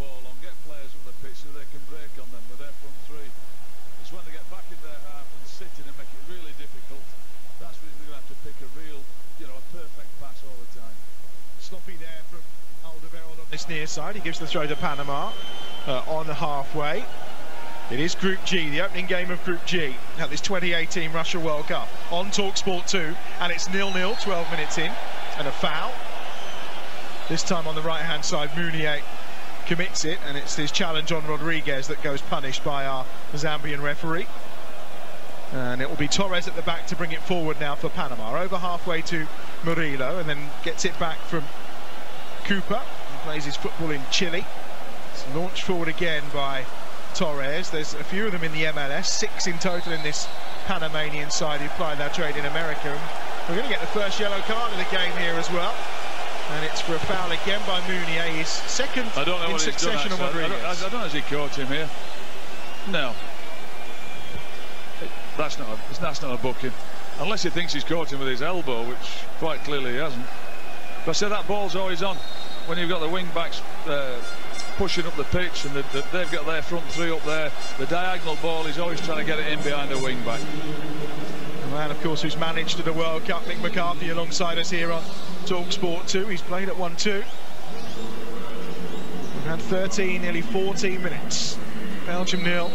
ball on, get players up the pitch so they can break on them with their front three. It's when they get back in their half and sit in and make it really difficult. That's when they're going to have to pick a real, a perfect pass all the time. Sloppy there from Alderweireld on this near side. He gives the throw to Panama on halfway. It is Group G, the opening game of Group G at this 2018 Russia World Cup on TalkSport 2, and it's 0-0, 12 minutes in, and a foul. This time on the right-hand side, Mounier commits it, and it's his challenge on Rodriguez that goes punished by our Zambian referee. And it will be Torres at the back to bring it forward now for Panama. Over halfway to Murillo, and then gets it back from Cooper, who plays his football in Chile. It's launched forward again by Torres. There's a few of them in the MLS, 6 in total in this Panamanian side who ply their trade in America. And we're going to get the first yellow card of the game here as well. And it's for a foul again by Mounier, his second in succession on Rodriguez. I don't know if he caught him here. No. That's not a booking. Unless he thinks he's caught him with his elbow, which quite clearly he hasn't. But I say that ball's always on when you've got the wing backs pushing up the pitch, and they've got their front three up there. The diagonal ball is always trying to get it in behind the wing back. The man, of course, who's managed to the World Cup, Mick McCarthy, alongside us here on TalkSport 2. He's played at 1-2. We've had 13, nearly 14 minutes. Belgium 0,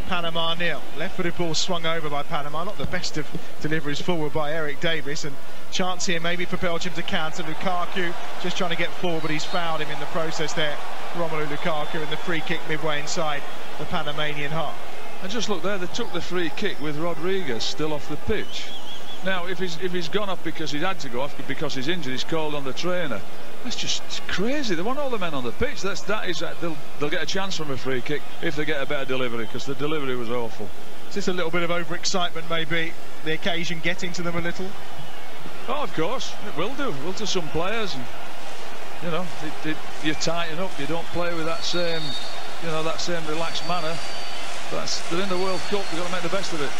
Panama 0. Left-footed ball swung over by Panama. Not the best of deliveries forward by Eric Davis, and chance here maybe for Belgium to counter. Lukaku just trying to get forward, but he's fouled him in the process there. Romelu Lukaku, in the free kick midway inside the Panamanian half. And just look there, they took the free kick with Rodriguez still off the pitch. Now, if he's gone off because he's had to go off because he's injured, he's called on the trainer. That's just crazy. They want all the men on the pitch. They'll get a chance from a free kick if they get a better delivery, because the delivery was awful. Is this a little bit of overexcitement, maybe? The occasion getting to them a little? Oh, of course, it will do. It will to some players, and you tighten up. You don't play with that same, that same relaxed manner. But they're in the World Cup. We've got to make the best of it.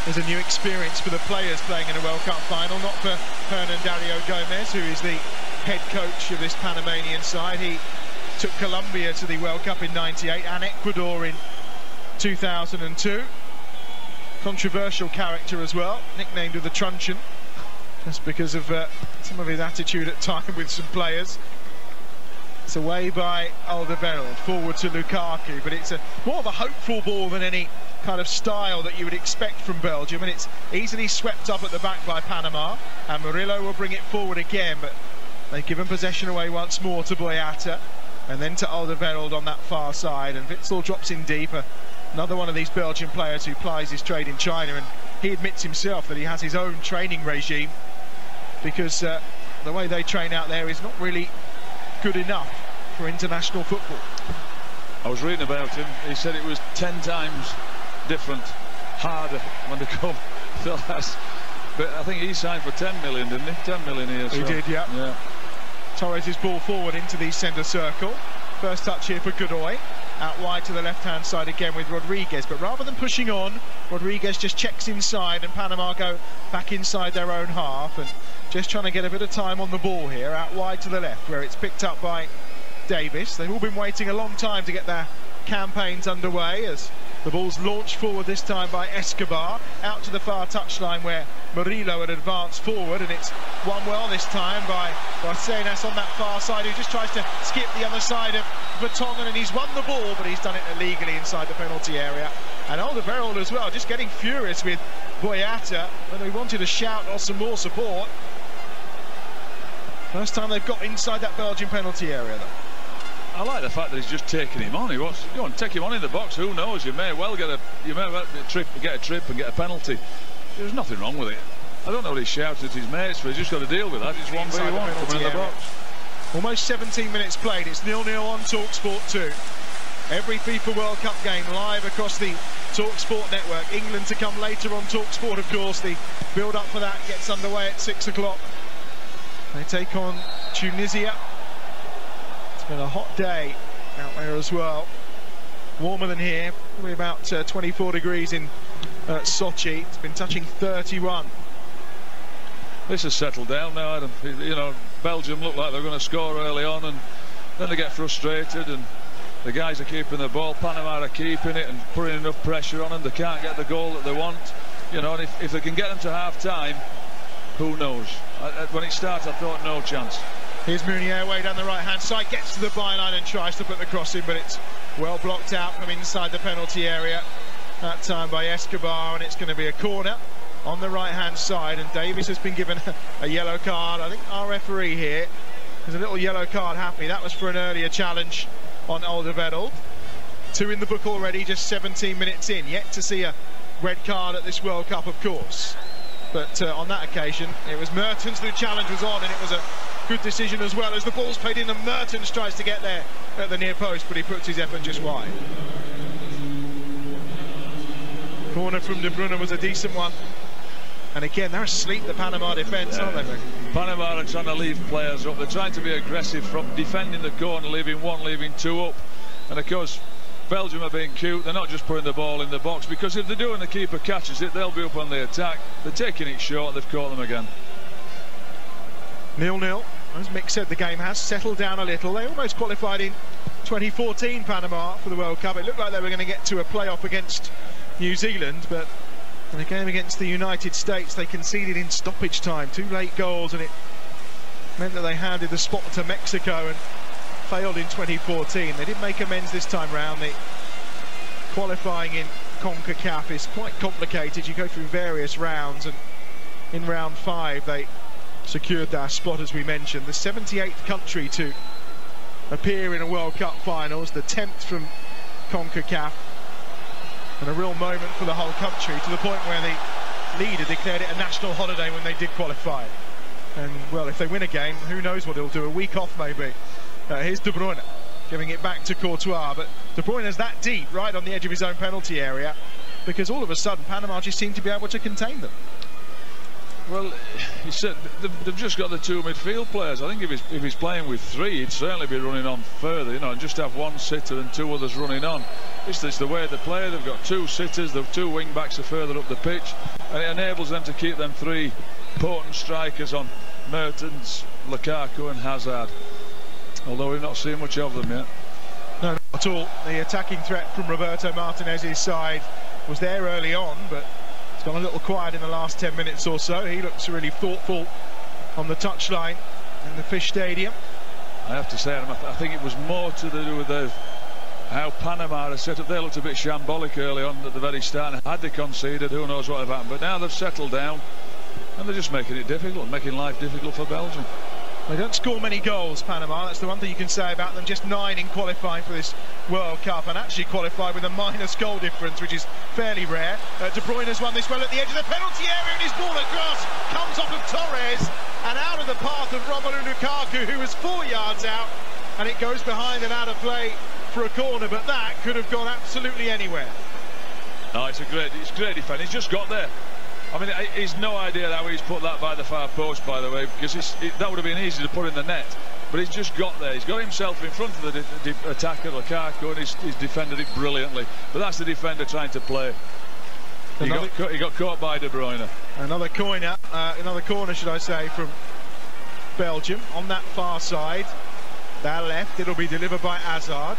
There's a new experience for the players playing in a World Cup final, not for Hernan Dario Gomez, who is the head coach of this Panamanian side. He took Colombia to the World Cup in '98 and Ecuador in 2002. Controversial character as well, nicknamed with the Truncheon, just because of some of his attitude at time with some players. It's away by Alderweireld, forward to Lukaku, but it's more of a hopeful ball than any kind of style that you would expect from Belgium, and it's easily swept up at the back by Panama, and Murillo will bring it forward again, but they've given possession away once more to Boyata, and then to Alderweireld on that far side, and Witsel drops in deep. Another one of these Belgian players who plies his trade in China, and he admits himself that he has his own training regime, because the way they train out there is not really good enough for international football. I was reading about him. He said it was 10 times different, harder when they come to last. But I think he signed for 10 million, didn't he? 10 million here. He did, yeah. Torres' ball forward into the centre circle. First touch here for Godoy. Out wide to the left-hand side again with Rodriguez. But rather than pushing on, Rodriguez just checks inside, and Panama go back inside their own half, and just trying to get a bit of time on the ball here. Out wide to the left, where it's picked up by Davis. They've all been waiting a long time to get their campaigns underway, as the ball's launched forward this time by Escobar, out to the far touchline where Murillo had advanced forward, and it's won well this time by Barcenas on that far side, who just tries to skip the other side of Vertonghen, and he's won the ball, but he's done it illegally inside the penalty area. And Alderweireld as well, just getting furious with Boyata, whether he wanted a shout or some more support. First time they've got inside that Belgian penalty area, though. I like the fact that he's just taking him on. He wants to go and take him on in the box. Who knows? You may well get a trip and get a penalty. There's nothing wrong with it. I don't know what he shouted at his mates for. He's just got to deal with that. It's 1v1 coming in the box. Almost 17 minutes played. It's 0-0 on TalkSport 2. Every FIFA World Cup game live across the TalkSport network. England to come later on TalkSport, of course. The build-up for that gets underway at 6 o'clock. They take on Tunisia. It's been a hot day out there as well. Warmer than here, probably about 24 degrees in Sochi. It's been touching 31. This has settled down now, Adam. Belgium looked like they're going to score early on, and Then they get frustrated, and the guys are keeping the ball. Panama are keeping it and putting enough pressure on them. They can't get the goal that they want, you know. And if they can get them to half-time, who knows? When it starts, I thought no chance. Here's Mounier way down the right-hand side, gets to the byline and tries to put the cross in, but it's well blocked out from inside the penalty area. That time by Escobar, and it's going to be a corner on the right-hand side. And Davis has been given a yellow card. I think our referee here is a little yellow card happy. That was for an earlier challenge on Alderweireld. 2 in the book already, just 17 minutes in. Yet to see a red card at this World Cup, of course. But on that occasion, it was Mertens the challenge was on, and it was a good decision as well, as the ball's played in and Mertens tries to get there at the near post, but he puts his effort just wide. Corner from De Bruyne was a decent one. And again, they're asleep, the Panama defence, aren't they? Panama are trying to leave players up. They're trying to be aggressive from defending the corner, leaving 1, leaving 2 up. And of course, Belgium are being cute. They're not just putting the ball in the box, because if they're doing, the keeper catches it, they'll be up on the attack. They're taking it short, they've caught them again. 0-0. As Mick said, the game has settled down a little. They almost qualified in 2014, Panama, for the World Cup. It looked like they were going to get to a playoff against New Zealand, but in the game against the United States, they conceded in stoppage time 2 late goals, and it meant that they handed the spot to Mexico and failed in 2014. They did make amends this time round. The qualifying in CONCACAF is quite complicated. You go through various rounds, and in round 5 they secured their spot, as we mentioned. The 78th country to appear in a World Cup finals, the 10th from CONCACAF, and a real moment for the whole country, to the point where the leader declared it a national holiday when they did qualify. And well, if they win a game, who knows what he'll do, a week off maybe. Here's De Bruyne giving it back to Courtois, but De Bruyne is that deep, right on the edge of his own penalty area, because all of a sudden Panama just seem to be able to contain them. Well, he said they've just got the 2 midfield players. I think if he's playing with 3, he'd certainly be running on further, you know, and just have 1 sitter and 2 others running on. It's the way they play. They've got 2 sitters, the 2 wing backs are further up the pitch, and it enables them to keep them 3 potent strikers on: Mertens, Lukaku and Hazard. Although we've not seen much of them yet. No, not at all. The attacking threat from Roberto Martinez's side was there early on, but it's gone a little quiet in the last 10 minutes or so. He looks really thoughtful on the touchline in the Fish Stadium. I have to say, I think it was more to do with how Panama are set up. They looked a bit shambolic early on at the very start, and had they conceded, who knows what would have happened. But now they've settled down, and they're just making it difficult, making life difficult for Belgium. They don't score many goals, Panama. That's the one thing you can say about them. Just 9 in qualifying for this World Cup, and actually qualified with a minus goal difference, which is fairly rare. De Bruyne has won this well at the edge of the penalty area, and his ball across comes off of Torres and out of the path of Romelu Lukaku, who was 4 yards out, and it goes behind and out of play for a corner. But that could have gone absolutely anywhere. Oh, it's great defending. He's just got there. I mean, he's no idea how he's put that by the far post, by the way, because that would have been easy to put in the net. But he's just got there. He's got himself in front of the attacker, Lukaku, and he's defended it brilliantly. But that's the defender trying to play. He got caught by De Bruyne. Another corner, should I say, from Belgium on that far side. That left, it'll be delivered by Hazard.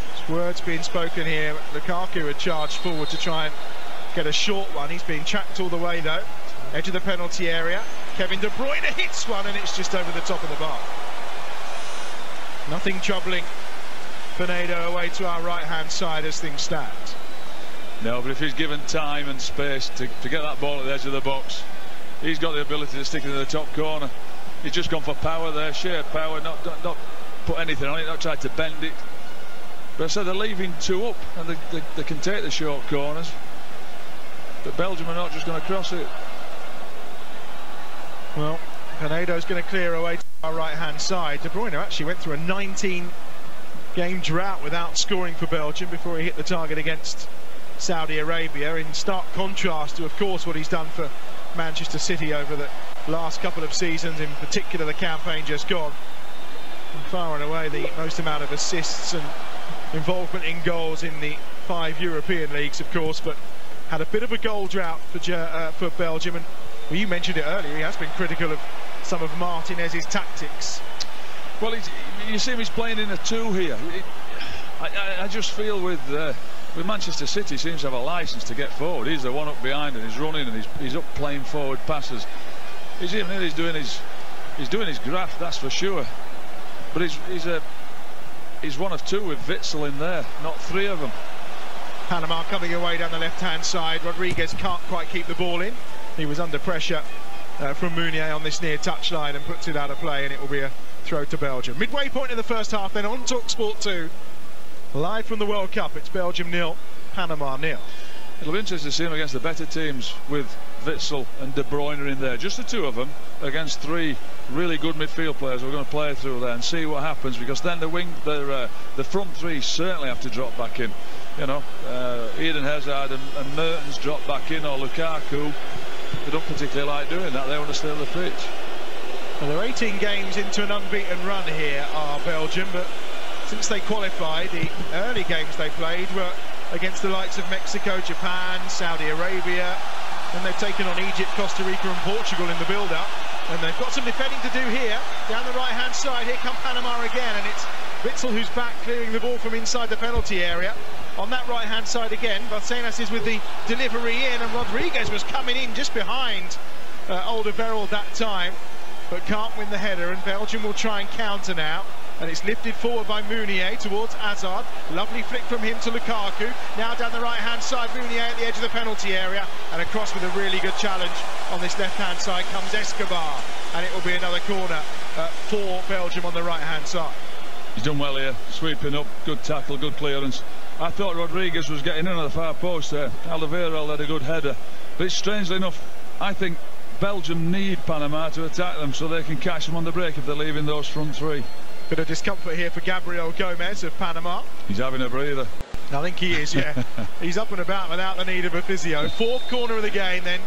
There's words being spoken here. Lukaku had charged forward to try and get a short one. He's being tracked all the way though. Edge of the penalty area. Kevin De Bruyne hits one, and it's just over the top of the bar. Nothing troubling Pinedo away to our right hand side as things stand. No, but if he's given time and space to get that ball at the edge of the box, he's got the ability to stick it in the top corner. He's just gone for power there, sheer power, not put anything on it, not tried to bend it. But I said they're leaving 2 up, and they can take the short corners. But Belgium are not just going to cross it. Well, Pinedo's going to clear away to our right-hand side. De Bruyne actually went through a 19-game drought without scoring for Belgium before he hit the target against Saudi Arabia, in stark contrast to, of course, what he's done for Manchester City over the last couple of seasons, in particular the campaign just gone. And far and away the most amount of assists and involvement in goals in the 5 European leagues, of course, but had a bit of a goal drought for Belgium. And well, you mentioned it earlier, he has been critical of some of Martinez's tactics. Well, you see him, he's playing in a 2 here. I just feel with Manchester City, he seems to have a licence to get forward. He's the one up behind and he's running and he's up playing forward passes. He's even he's doing his graft, that's for sure. But he's one of 2 with Witsel in there, not 3 of them. Panama coming away down the left-hand side. Rodriguez can't quite keep the ball in. He was under pressure from Meunier on this near touchline and puts it out of play, and it will be a throw to Belgium. Midway point in the first half then on TalkSport 2. Live from the World Cup, it's Belgium 0, Panama 0. It'll be interesting to see him against the better teams with Witsel and De Bruyne in there. Just the 2 of them against 3 really good midfield players. We're going to play through there and see what happens, because then the front 3 certainly have to drop back in. You know, Eden Hazard and Mertens drop back in, or Lukaku. They don't particularly like doing that. They want to steal the pitch. Well, they're 18 games into an unbeaten run here, are Belgium, but since they qualified, the early games they played were against the likes of Mexico, Japan, Saudi Arabia, and they've taken on Egypt, Costa Rica and Portugal in the build-up, and they've got some defending to do here. Down the right-hand side, here come Panama again, and it's Witsel who's back, clearing the ball from inside the penalty area. On that right-hand side again, Barcenas is with the delivery in, and Rodriguez was coming in just behind Alderweireld that time, but can't win the header, and Belgium will try and counter now. And it's lifted forward by Meunier towards Hazard. Lovely flick from him to Lukaku. Now down the right-hand side, Meunier at the edge of the penalty area. And across with a really good challenge on this left-hand side comes Escobar. And it will be another corner for Belgium on the right-hand side. He's done well here, sweeping up, good tackle, good clearance. I thought Rodriguez was getting in on the far post there. Alderweireld had a good header. But strangely enough, I think Belgium need Panama to attack them so they can catch them on the break if they're leaving those front 3. Bit of discomfort here for Gabriel Gomez of Panama. He's having a breather. I think he is, yeah. He's up and about without the need of a physio. 4th corner of the game then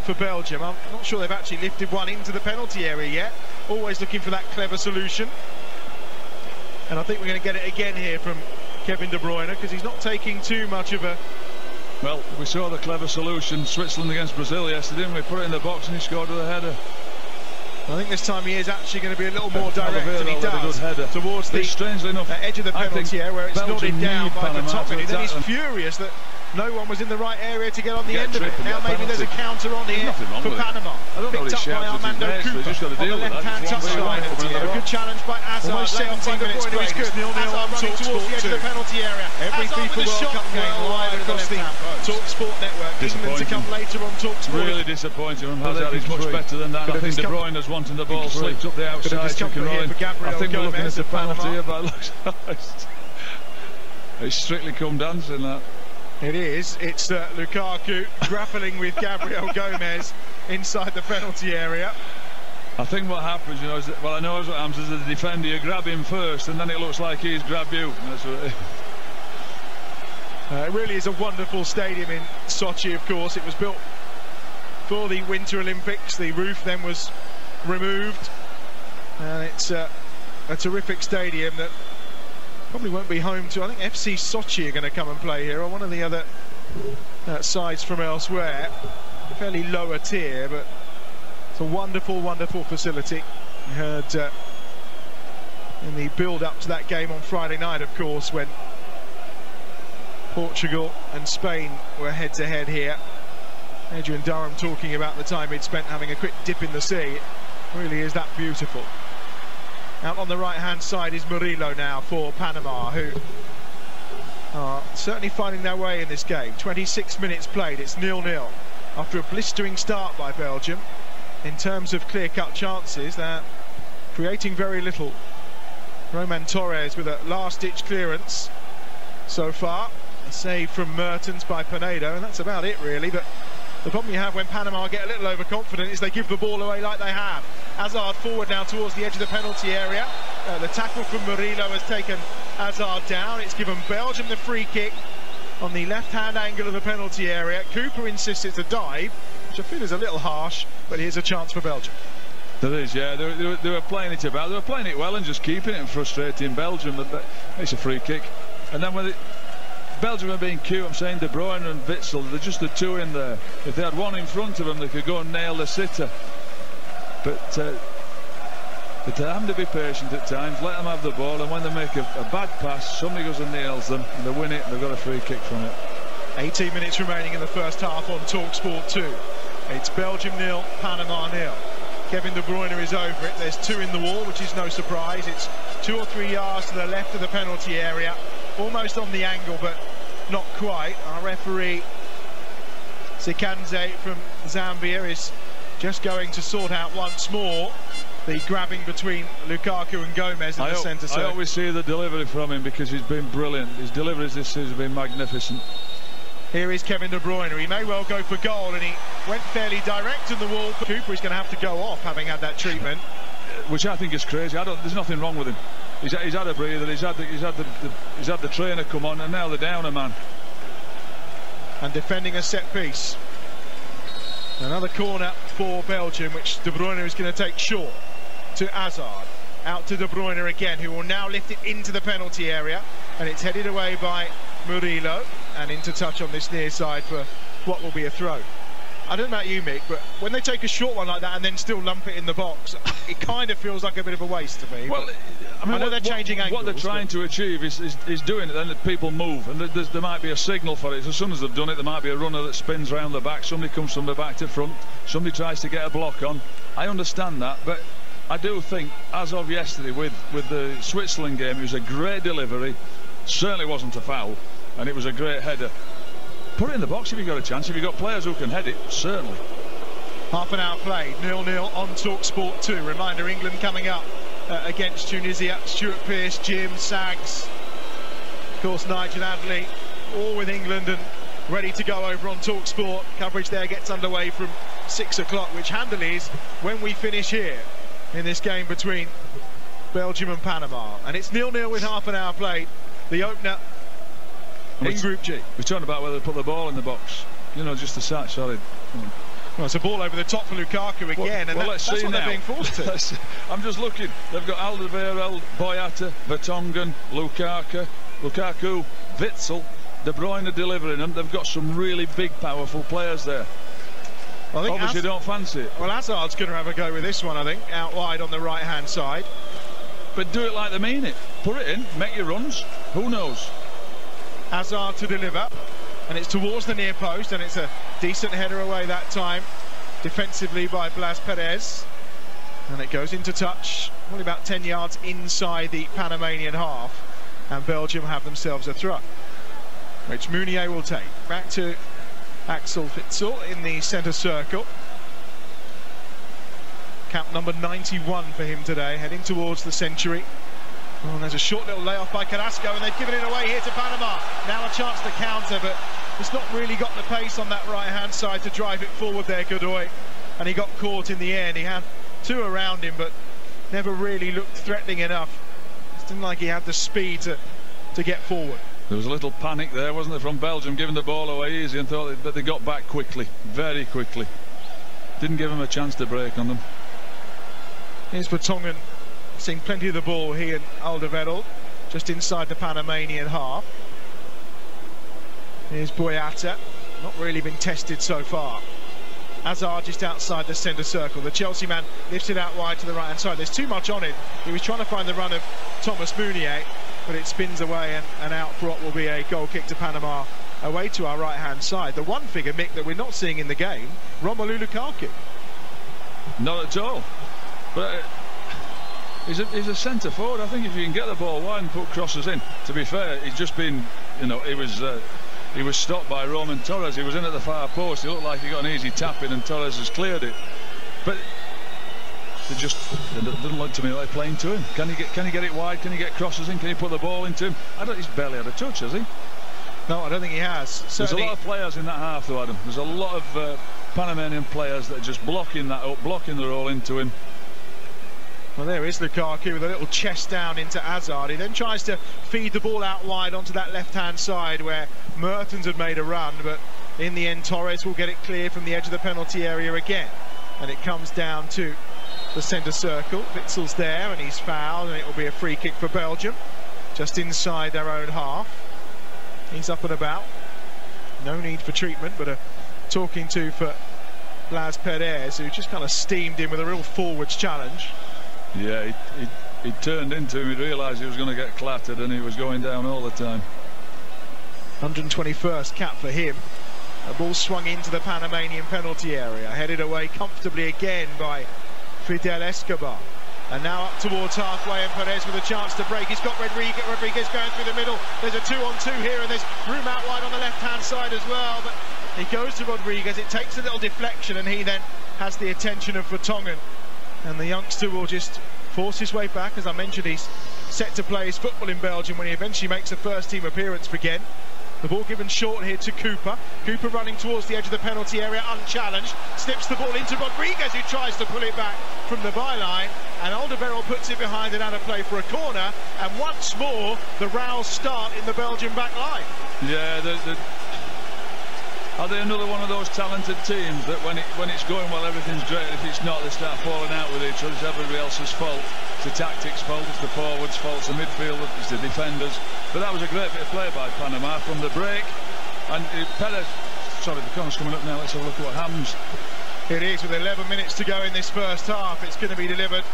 for Belgium. I'm not sure they've actually lifted one into the penalty area yet. Always looking for that clever solution. And I think we're going to get it again here from Kevin De Bruyne, because he's not taking too much of a... Well, we saw the clever solution, Switzerland against Brazil yesterday, and we put it in the box and he scored with a header. I think this time he is actually going to be a little more direct, and he does, towards the strangely enough, edge of the penalty area where it's nodded down by Vertonghen. Then he's furious that no one was in the right area to get on the end of it. Now maybe there's a counter on here for Panama. Picked up by Armando Cooper on the left-hand touchline. A good challenge by Hazard. Almost 17 minutes played. It's 0-0 on running towards the edge of the penalty area. Every FIFA World Cup game live across the TalkSport network. Even to come later on TalkSport. Really disappointing from Hazard. He's much better than that. I think De Bruyne is wanting the ball slipped up the outside. I think we're looking at the penalty here, but it's strictly come dancing, that. It is. It's Lukaku grappling with Gabriel Gomez inside the penalty area. I think what happens, you know, is that, well, I know what happens as a defender, you grab him first and then it looks like he's grabbed you. That's what it is. It really is a wonderful stadium in Sochi, of course. It was built for the Winter Olympics. The roof then was removed. And it's a terrific stadium that probably won't be home to. I think FC Sochi are going to come and play here, or one of the other sides from elsewhere. Fairly lower tier, but it's a wonderful, wonderful facility. We heard in the build-up to that game on Friday night, of course, when Portugal and Spain were head-to-head here. Adrian Durham talking about the time he'd spent having a quick dip in the sea. It really is that beautiful. Out on the right-hand side is Murillo now for Panama, who are certainly finding their way in this game. 26 minutes played, it's 0-0. After a blistering start by Belgium, in terms of clear-cut chances, they're creating very little. Roman Torres with a last-ditch clearance so far. A save from Mertens by Pinedo, and that's about it, really. But the problem you have when Panama get a little overconfident is they give the ball away like they have. Hazard forward now towards the edge of the penalty area. The tackle from Murillo has taken Hazard down. It's given Belgium the free kick on the left-hand angle of the penalty area. Cooper insists it's a dive, which I feel is a little harsh, but here's a chance for Belgium. There is, yeah. They were playing it about. They were playing it well and just keeping it and frustrating Belgium. But it's a free kick. And then when Belgium are being cute, I'm saying De Bruyne and Witsel, they're just the 2 in there. If they had one in front of them, they could go and nail the sitter. But But they have to be patient at times, let them have the ball, and when they make a bad pass, somebody goes and nails them, and they win it, and they've got a free kick from it. 18 minutes remaining in the first half on TalkSport 2. It's Belgium 0, Panama 0. Kevin De Bruyne is over it. There's 2 in the wall, which is no surprise. It's 2 or 3 yards to the left of the penalty area, almost on the angle, but not quite. Our referee, Sikanze from Zambia, is just going to sort out once more the grabbing between Lukaku and Gomez in the centre circle. I always see the delivery from him because he's been brilliant. His deliveries this season have been magnificent. Here is Kevin De Bruyne. He may well go for goal, and he went fairly direct in the wall. Cooper is going to have to go off, having had that treatment, which I think is crazy. There's nothing wrong with him. He's had a breather. He's had the trainer come on, and now they're down a man. And defending a set piece. Another corner for Belgium, which De Bruyne is going to take short to Hazard. Out to De Bruyne again, who will now lift it into the penalty area, and it's headed away by Murillo, and into touch on this near side for what will be a throw. I don't know about you, Mick, but when they take a short one like that and then still lump it in the box, it kind of feels like a bit of a waste to me. Well, I know they're changing angles. What they're trying to achieve is doing it, then the people move, and there might be a signal for it. As soon as they've done it, there might be a runner that spins round the back, somebody comes from the back to front, somebody tries to get a block on. I understand that, but I do think, as of yesterday with the Switzerland game, it was a great delivery, certainly wasn't a foul, and it was a great header. Put it in the box if you've got a chance. If you've got players who can head it, certainly. Half an hour played, 0-0 on TalkSport 2. Reminder, England coming up against Tunisia. Stuart Pearce, Jim, Sags, of course Nigel Adley, all with England and ready to go over on TalkSport. Coverage there gets underway from 6 o'clock, which handily is when we finish here in this game between Belgium and Panama. And it's 0-0 with half an hour played. The opener in Group G. We're talking about whether to put the ball in the box. You know, just a solid. Well, it's a ball over the top for Lukaku again, and that's what they're being forced to. I'm just looking. They've got Alderweireld, Boyata, Vertonghen, Lukaku, Witsel, De Bruyne delivering them. They've got some really big, powerful players there. I think obviously don't fancy it. Well, Hazard's going to have a go with this one, I think, out wide on the right-hand side. But do it like they mean it. Put it in, make your runs. Who knows? Hazard to deliver, and it's towards the near post, and it's a decent header away that time, defensively by Blas Perez, and it goes into touch, only about 10 yards inside the Panamanian half, and Belgium have themselves a throw, which Meunier will take. Back to Axel Witsel in the centre circle. Cap number 91 for him today, heading towards the century. Oh, and there's a short little layoff by Carrasco, and they've given it away here to Panama. Now a chance to counter, but it's not really got the pace on that right-hand side to drive it forward there, Godoy. And he got caught in the end. He had 2 around him, but never really looked threatening enough. It didn't like he had the speed to get forward. There was a little panic there, wasn't there, from Belgium, giving the ball away easy, and thought that they got back quickly, very quickly. Didn't give him a chance to break on them. Here's Vertonghen. Seeing plenty of the ball, he and Alderweireld, just inside the Panamanian half. Here's Boyata, not really been tested so far. Hazard just outside the centre circle. The Chelsea man lifts it out wide to the right-hand side. There's too much on it. He was trying to find the run of Thomas Meunier, but it spins away and out for what will be a goal kick to Panama, away to our right-hand side. The one figure, Mick, that we're not seeing in the game, Romelu Lukaku. Not at all. But he's a centre forward. I think if you can get the ball wide and put crosses in, to be fair, he's just been, you know, he was stopped by Roman Torres. He was in at the far post. He looked like he got an easy tap in, and Torres has cleared it. But it doesn't look to me like playing to him. Can he get it wide? Can he get crosses in? Can he put the ball into him? He's barely had a touch, has he? No, I don't think he has. Certainly. There's a lot of players in that half, though, Adam. There's a lot of Panamanian players that are just blocking that up, blocking the roll into him. Well, there is Lukaku with a little chest down into Hazard. He then tries to feed the ball out wide onto that left-hand side where Mertens had made a run, but in the end Torres will get it clear from the edge of the penalty area again. And it comes down to the centre circle. Witsel's there and he's fouled, and it will be a free kick for Belgium, just inside their own half. He's up and about. No need for treatment, but a talking to for Blas Perez, who just kind of steamed in with a real forwards challenge. Yeah, he turned into him. He realised he was going to get clattered, and he was going down all the time. 121st cap for him. The ball swung into the Panamanian penalty area, headed away comfortably again by Fidel Escobar. And now up towards halfway, and Perez with a chance to break. He's got Rodriguez going through the middle. There's a 2-on-2 here, and there's room out wide on the left-hand side as well. But he goes to Rodriguez. It takes a little deflection, and he then has the attention of Vertonghen. And the youngster will just force his way back. As I mentioned, he's set to play his football in Belgium when he eventually makes a first-team appearance again. The ball given short here to Cooper. Cooper running towards the edge of the penalty area, unchallenged. Slips the ball into Rodriguez, who tries to pull it back from the byline. And Alderweireld puts it behind and out of play for a corner. And once more, the rows start in the Belgian back line. Yeah, are they another one of those talented teams that when it's going well, everything's great? If it's not, they start falling out with each other. It's everybody else's fault. It's the tactics' fault, it's the forwards' fault, it's the midfield, it's the defenders. But that was a great bit of play by Panama from the break. And Perez, sorry, the corner's coming up now. Let's have a look at what happens. It is, with 11 minutes to go in this first half. It's going to be delivered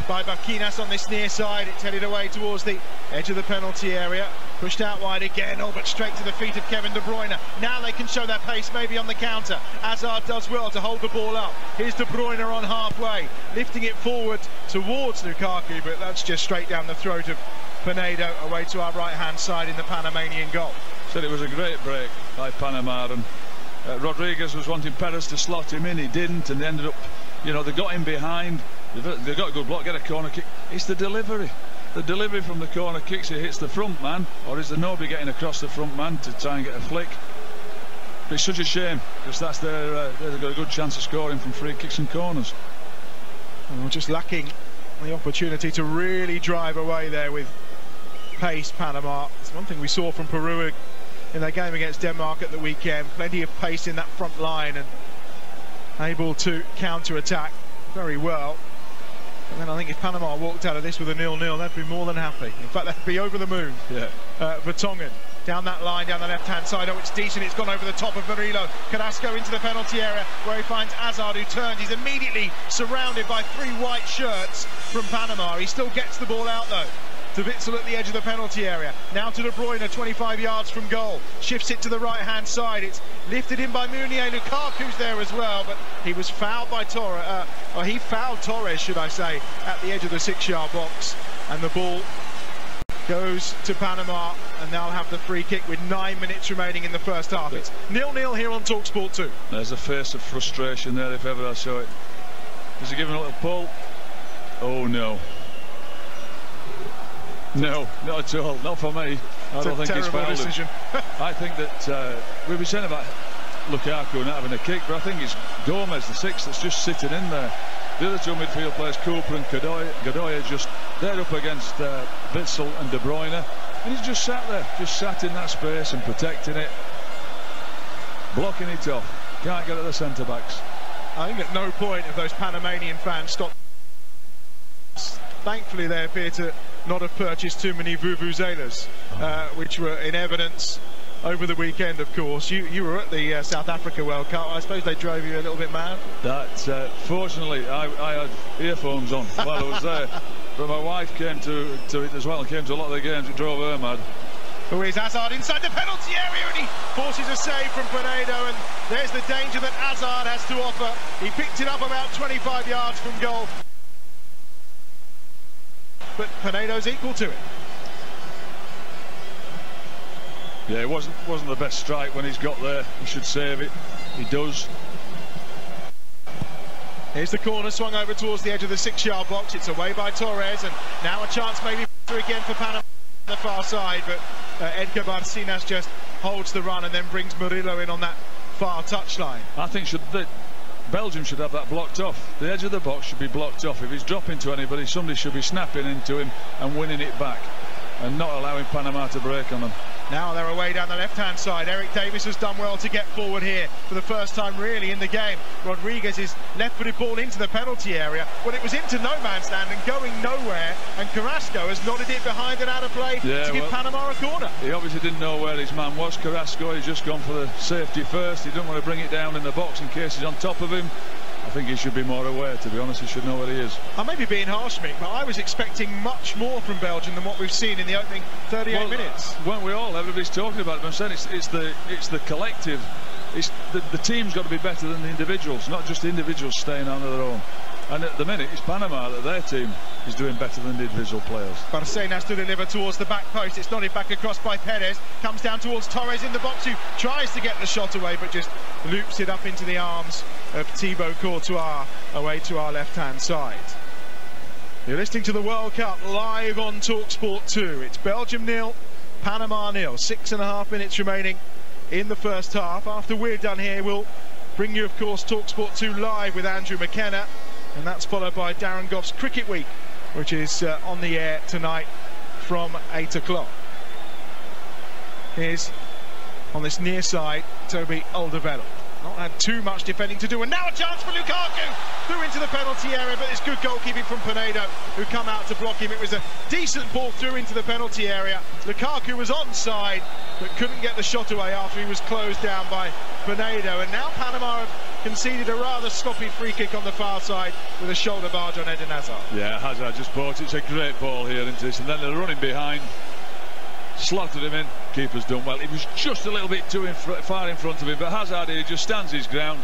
by Baquinas on this near side. It's headed away towards the edge of the penalty area. Pushed out wide again, all but straight to the feet of Kevin De Bruyne. Now they can show their pace, maybe on the counter. Hazard does well to hold the ball up. Here's De Bruyne on halfway, lifting it forward towards Lukaku, but that's just straight down the throat of Pinedo, away to our right-hand side in the Panamanian goal. Said it was a great break by Panama, and Rodriguez was wanting Perez to slot him in. He didn't, and they ended up, you know, they got him behind. They got a good block, get a corner kick. It's the delivery. The delivery from the corner kicks, it hits the front man, or is there nobody getting across the front man to try and get a flick? But it's such a shame, because that's they've got a good chance of scoring from free kicks and corners. Well, just lacking the opportunity to really drive away there with pace, Panama. It's one thing we saw from Peru in their game against Denmark at the weekend. Plenty of pace in that front line and able to counter-attack very well. And then I think if Panama walked out of this with a 0-0, they'd be more than happy. In fact, they'd be over the moon. Yeah. Vertonghen down that line, down the left-hand side. Oh, it's decent. It's gone over the top of Murillo. Carrasco into the penalty area where he finds Hazard, who turns. He's immediately surrounded by 3 white shirts from Panama. He still gets the ball out, though. To Witsel at the edge of the penalty area. Now to De Bruyne, 25 yards from goal. Shifts it to the right-hand side. It's lifted in by Meunier. Lukaku's there as well, but he was fouled by Torres. Or he fouled Torres, should I say, at the edge of the 6-yard box. And the ball goes to Panama, and they'll have the free kick with 9 minutes remaining in the first half. It's 0-0 here on TalkSport 2. There's a face of frustration there, if ever I saw it. Does he give him a little pull? Oh, no. No, not at all. Not for me. I don't think he's fouled him. I think that we've been saying about Lukaku not having a kick, but I think it's Gomez, the 6, that's just sitting in there. The other 2 midfield players, Cooper and Godoy, just they're up against Witsel and De Bruyne, and he's just sat there, just sat in that space and protecting it, blocking it off. Can't get at the centre backs. I think at no point have those Panamanian fans stopped. Thankfully, they appear to not have purchased too many vuvuzelas, which were in evidence over the weekend, of course. You were at the South Africa World Cup. I suppose they drove you a little bit mad? Fortunately, I had earphones on while I was there. But my wife came to it as well, and came to a lot of the games. It drove her mad. Oh, here's Hazard inside the penalty area, and he forces a save from Pinedo, and there's the danger that Hazard has to offer. He picked it up about 25 yards from goal. But Pinedo's equal to it. Yeah, it wasn't the best strike when he's got there. He should save it. He does. Here's the corner swung over towards the edge of the 6-yard box. It's away by Torres, and now a chance maybe again for Panama on the far side. But Edgar Barcinas just holds the run and then brings Murillo in on that far touchline. I think Belgium should have that blocked off. The edge of the box should be blocked off. If he's dropping to anybody, somebody should be snapping into him and winning it back, and not allowing Panama to break on them. Now they're away down the left-hand side. Eric Davis has done well to get forward here for the first time really in the game. Rodriguez is left-footed ball into the penalty area. Well, it was into no man's land and going nowhere, and Carrasco has nodded it behind and out of play to give Panama a corner. He obviously didn't know where his man was, Carrasco. He's just gone for the safety first. He didn't want to bring it down in the box in case he's on top of him. I think he should be more aware, to be honest. He should know where he is. I may be being harsh, Mick, but I was expecting much more from Belgium than what we've seen in the opening 38 minutes. Weren't we all? Everybody's talking about it. I'm saying it's the collective. It's the team's got to be better than the individuals, not just the individuals staying on their own. And at the minute, it's Panama that their team is doing better than the individual players. Barcenas to deliver towards the back post. It's nodded back across by Perez. Comes down towards Torres in the box, who tries to get the shot away, but just loops it up into the arms of Thibaut Courtois, away to our left-hand side. You're listening to the World Cup live on TalkSport 2. It's Belgium 0, Panama 0. 6.5 minutes remaining in the first half. After we're done here, we'll bring you, of course, TalkSport 2 live with Andrew McKenna. And that's followed by Darren Goff's Cricket Week, which is on the air tonight from 8 o'clock. Here's, on this near side, Toby Alderweireld. Not had too much defending to do, and now a chance for Lukaku! Through into the penalty area, but it's good goalkeeping from Pinedo, who come out to block him. It was a decent ball through into the penalty area. Lukaku was onside, but couldn't get the shot away after he was closed down by Pinedo. And now Panama have conceded a rather sloppy free kick on the far side with a shoulder barge on Eden Hazard. Yeah, Hazard just bought it. It's a great ball here into this, and then they're running behind. Slotted him in. Keeper's done well. He was just a little bit too far in front of him, but Hazard here just stands his ground.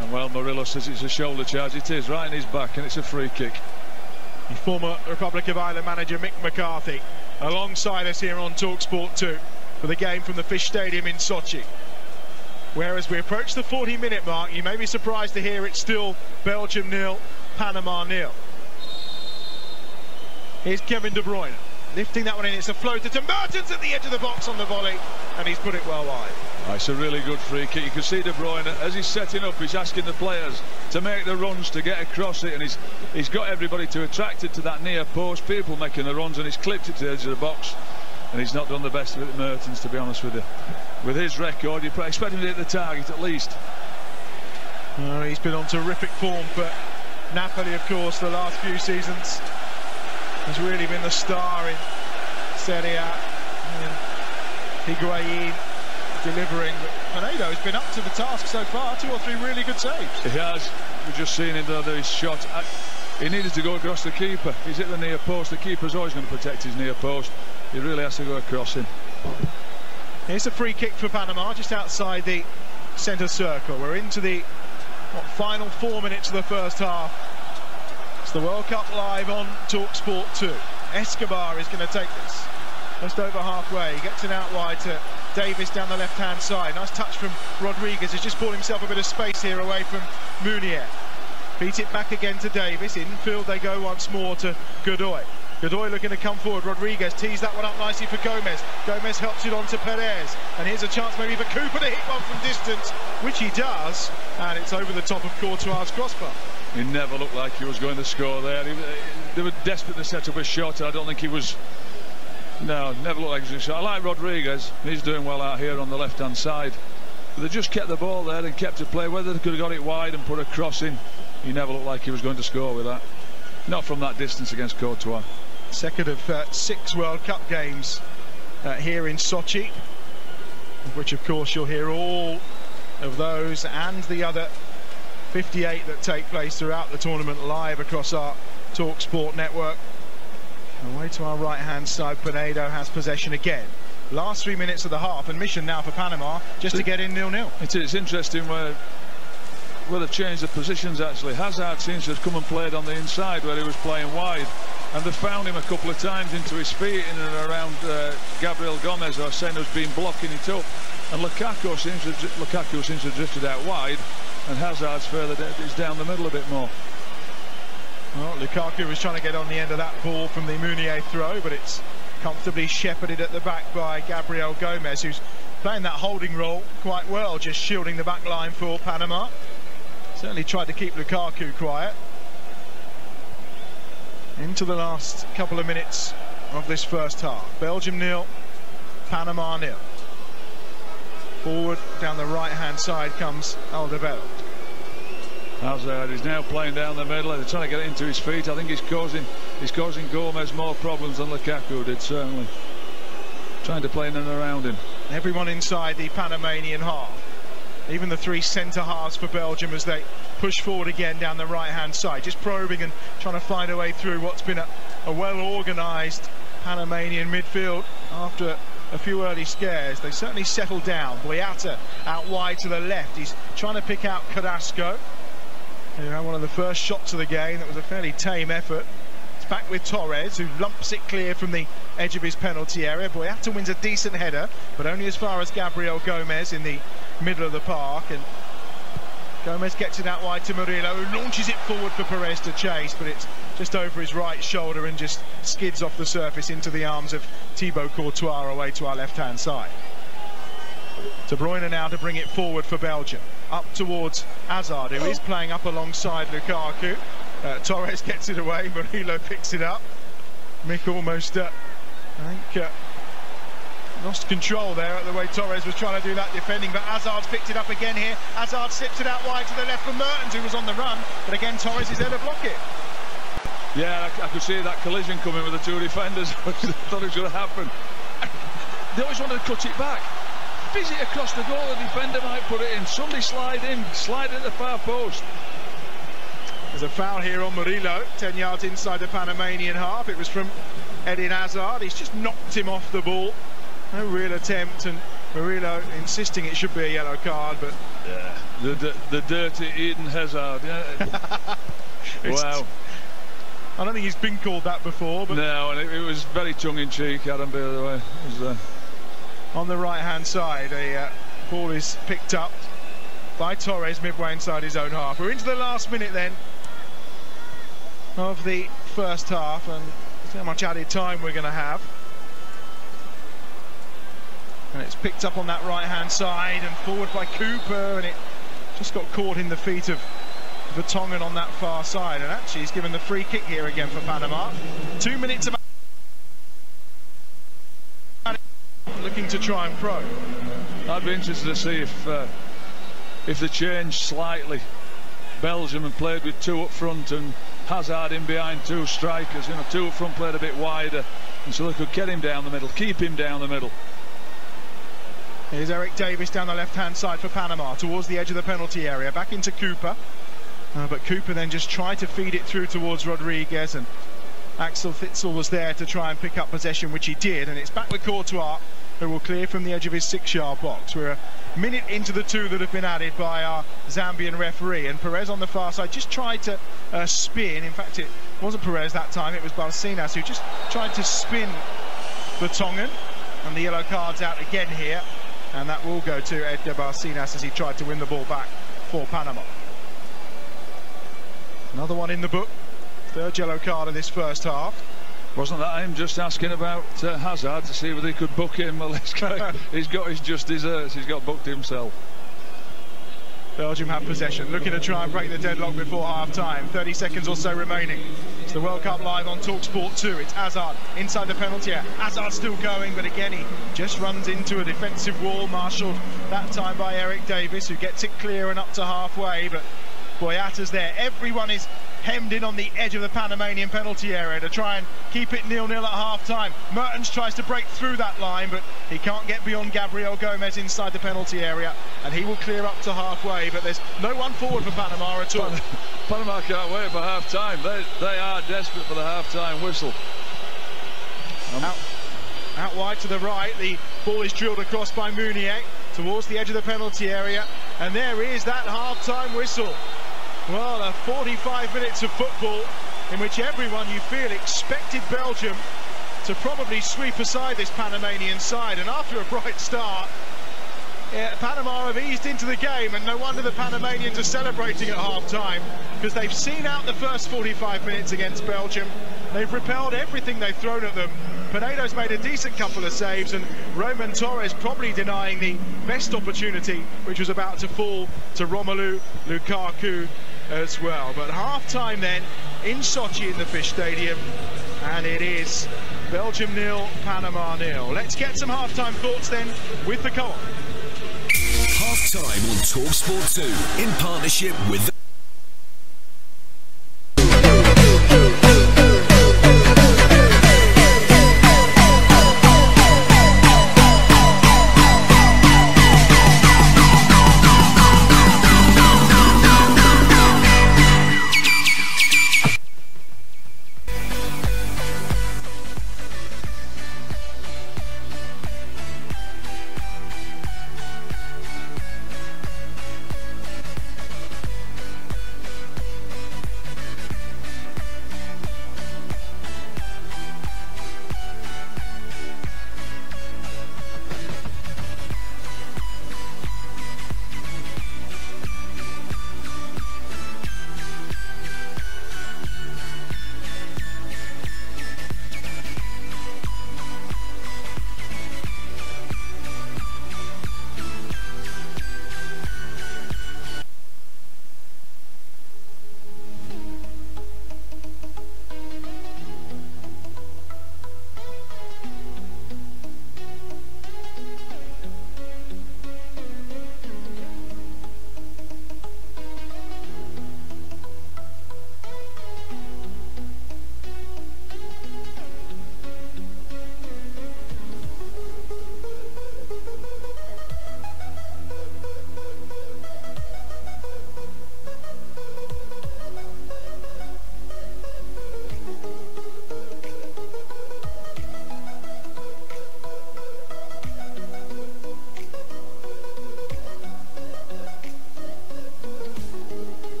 And well, Murillo says it's a shoulder charge. It is, right in his back, and it's a free kick. The former Republic of Ireland manager Mick McCarthy alongside us here on TalkSport 2 for the game from the Fish Stadium in Sochi. Whereas we approach the 40-minute mark, you may be surprised to hear it's still Belgium 0, Panama 0. Here's Kevin De Bruyne, lifting that one in. It's a floater to Mertens at the edge of the box on the volley, and he's put it well wide. It's a really good free kick. You can see De Bruyne, as he's setting up, he's asking the players to make the runs to get across it, and he's got everybody to attract it to that near post, people making the runs, and he's clipped it to the edge of the box. And he's not done the best with Mertens, to be honest with you. With his record, you expect him to hit the target at least. He's been on terrific form for Napoli, of course, the last few seasons. He's really been the star in Serie A. And Higuain delivering. But Pinedo has been up to the task so far. 2 or 3 really good saves. He has. We've just seen him, though, his shot. He needed to go across the keeper. He's hit the near post. The keeper's always going to protect his near post. He really has to go across him. Here's a free kick for Panama, just outside the centre circle. We're into the final 4 minutes of the first half. It's the World Cup live on TalkSport 2. Escobar is going to take this. Just over halfway. He gets it out wide to Davis down the left-hand side. Nice touch from Rodriguez. He's just bought himself a bit of space here away from Munier. Beat it back again to Davis. Infield they go once more to Godoy. Godoy looking to come forward. Rodriguez tees that one up nicely for Gomez. Gomez helps it on to Perez. And here's a chance maybe for Cooper to hit one from distance, which he does. And it's over the top of Courtois' crossbar. He never looked like he was going to score there. They were desperate to set up a shot. I don't think he was... No, never looked like he was going to shot. I like Rodriguez. He's doing well out here on the left-hand side. But they just kept the ball there and kept it play. Whether they could have got it wide and put a cross in, he never looked like he was going to score with that. Not from that distance against Courtois. Second of 6 World Cup games here in Sochi, of which of course you'll hear all of those and the other 58 that take place throughout the tournament live across our TalkSport network. Away to our right hand side, Pinedo has possession again. Last 3 minutes of the half, and mission now for Panama just to get in 0-0. It's interesting where they've changed the positions actually. Hazard seems to have come and played on the inside where he was playing wide, and they've found him a couple of times into his feet in and around Gabriel Gomez, or saying who's been blocking it up, and Lukaku seems to have drifted out wide, and Hazard's further down the middle a bit more. Well, Lukaku was trying to get on the end of that ball from the Munier throw, but it's comfortably shepherded at the back by Gabriel Gomez, who's playing that holding role quite well, just shielding the back line for Panama. Certainly tried to keep Lukaku quiet. Into the last couple of minutes of this first half. Belgium 0, Panama 0. Forward down the right-hand side comes Alderweireld. Hazard is now playing down the middle. They're trying to get it into his feet. I think he's causing Gomez more problems than Lukaku did, certainly. Trying to play in and around him. Everyone inside the Panamanian half. even the three centre-halves for Belgium as they push forward again down the right-hand side, just probing and trying to find a way through what's been a well-organised Panamanian midfield. After a few early scares, they certainly settled down. Boyata out wide to the left, he's trying to pick out Carrasco. You know, one of the first shots of the game, that was a fairly tame effort. It's back with Torres, who lumps it clear from the edge of his penalty area. Boyata wins a decent header, but only as far as Gabriel Gomez in the middle of the park, and Gomez gets it out wide to Murillo, who launches it forward for Perez to chase, but it's just over his right shoulder and just skids off the surface into the arms of Thibaut Courtois away to our left-hand side. De Bruyne now to bring it forward for Belgium, up towards Hazard, who is playing up alongside Lukaku. Torres gets it away, Murillo picks it up. Mick almost, I think, lost control there at the way Torres was trying to do that defending, but Hazard's picked it up again here. Hazard slips it out wide to the left for Mertens, who was on the run, but again Torres is there to block it. Yeah, I could see that collision coming with the two defenders. I thought it was going to happen. They always wanted to cut it back. Fizz it across the goal, the defender might put it in. Somebody slide at the far post. There's a foul here on Murillo, 10 yards inside the Panamanian half. It was from Eden Hazard. He's just knocked him off the ball. No real attempt, and Murillo insisting it should be a yellow card, but yeah, the dirty Eden Hazard. Yeah. Wow. I don't think he's been called that before, but no, and it was very tongue-in-cheek, Adam, by the way. It was, on the right-hand side, a ball is picked up by Torres midway inside his own half. We're into the last minute then of the first half, and see how much added time we're going to have. And it's picked up on that right-hand side and forward by Cooper, and it just got caught in the feet of Vertonghen on that far side, and actually he's given the free kick here again for Panama. 2 minutes about looking to try and probe. I'd be interested to see if they changed slightly. Belgium and played with two up front and Hazard in behind two strikers. You know, two up front played a bit wider, and so they could get him down the middle, keep him down the middle. Here's Eric Davis down the left-hand side for Panama, towards the edge of the penalty area, back into Cooper. But Cooper then just tried to feed it through towards Rodriguez, and Axel Witsel was there to try and pick up possession, which he did, and it's back with Courtois, who will clear from the edge of his 6-yard box. We're a minute into the two that have been added by our Zambian referee, and Perez on the far side just tried to spin. In fact, it wasn't Perez that time, it was Barcenas who just tried to spin Vertonghen, and the yellow card's out again here, and that will go to Edgar Barcenas as he tried to win the ball back for Panama. Another one in the book, third yellow card of this first half. Wasn't that him just asking about Hazard to see whether he could book him? Well, he's got his just desserts, he's got booked himself. Belgium have possession, looking to try and break the deadlock before half-time. 30 seconds or so remaining. It's the World Cup live on TalkSport 2. It's Hazard inside the penalty area. Hazard still going, but again he just runs into a defensive wall, marshalled that time by Eric Davis, who gets it clear and up to halfway, but Boyata's there. Everyone is hemmed in on the edge of the Panamanian penalty area to try and keep it 0-0 at half-time. Mertens tries to break through that line, but he can't get beyond Gabriel Gomez inside the penalty area, and he will clear up to halfway, but there's no one forward for Panama at all. Panama can't wait for half-time. They are desperate for the half-time whistle. Out wide to the right, the ball is drilled across by Meunier towards the edge of the penalty area, and there is that half-time whistle. Well, 45 minutes of football in which everyone, you feel, expected Belgium to probably sweep aside this Panamanian side, and after a bright start, Panama have eased into the game, and no wonder the Panamanians are celebrating at half-time, because they've seen out the first 45 minutes against Belgium. They've repelled everything they've thrown at them. Pinedo's made a decent couple of saves, and Roman Torres probably denying the best opportunity, which was about to fall to Romelu Lukaku as well. But half-time then in Sochi in the Fish Stadium, and it is Belgium 0, Panama 0. Let's get some half-time thoughts then with the co-op. Half-time on TalkSport 2 in partnership with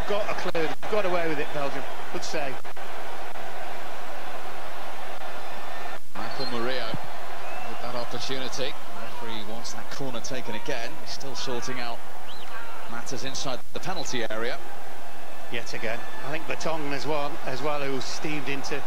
got a clue. They've got away with it, Belgium. Good save. Michael Murillo with that opportunity. The referee wants that corner taken again. He's still sorting out matters inside the penalty area. Yet again. I think Baton as well, who steamed into